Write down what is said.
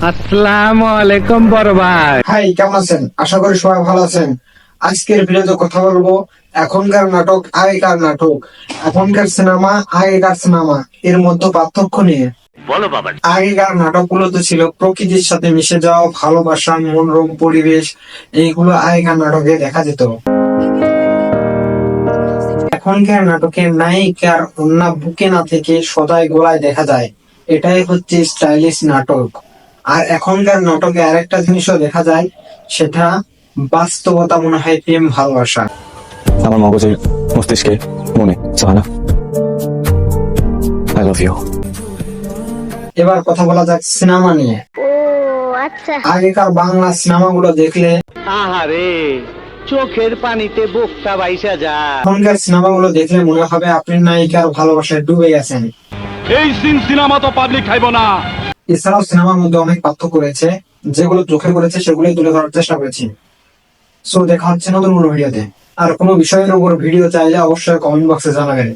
আসসালামু আলাইকুম বড় ভাই। হাই, কেমন আছেন? আশা করি সবাই ভালো আছেন। আজকের ভিডিওতে কথা বলবো এখনকার নাটক আগেকার নাটক, এখনকার সিনেমা আগেকার সিনেমা এর মধ্যে পার্থক্য নিয়ে। বলো বাবা। আগেকার নাটকগুলোতে ছিল প্রকৃতির সাথে মিশে যাওয়া, ভালোবাসা, মনোরম পরিবেশ, এইগুলো আগেকার নাটকে দেখা যেত। এখনকার নাটকে নায়িকার অন্য বুকে না থেকে সদাই গলায় দেখা যায়, এটাই হচ্ছে স্টাইলিশ নাটক। আর এখনকার নাটকে আরেকটা জিনিসও দেখা যায়, সেটা বাস্তবতা মনে হয় প্রেম ভালোবাসা। আমার মগজে মস্তিষ্কে মনে সাহানা, আই লাভ ইউ। এবার কথা বলা যাক সিনেমা নিয়ে। ও আচ্ছা। আগেকার বাংলা সিনেমাগুলো দেখলে আহারে, চোখের পানিতে বুকটা বাইসা যায়। এখনকার সিনেমাগুলো দেখলে মনে হবে আপনি নায়িকার ভালোবাসায় ডুবে গেছেন। এই সিনেমা তো পাবলিক খাইব না। এছাড়াও সিনেমার মধ্যে অনেক পার্থক্য রয়েছে, যেগুলো চোখে পড়েছে সেগুলোই তুলে ধরার চেষ্টা করেছি। সো দেখা হচ্ছে নতুন কোনো ভিডিওতে। আর কোনো বিষয়ের উপর ভিডিও চাইলে অবশ্যই কমেন্ট বক্সে জানাবেন।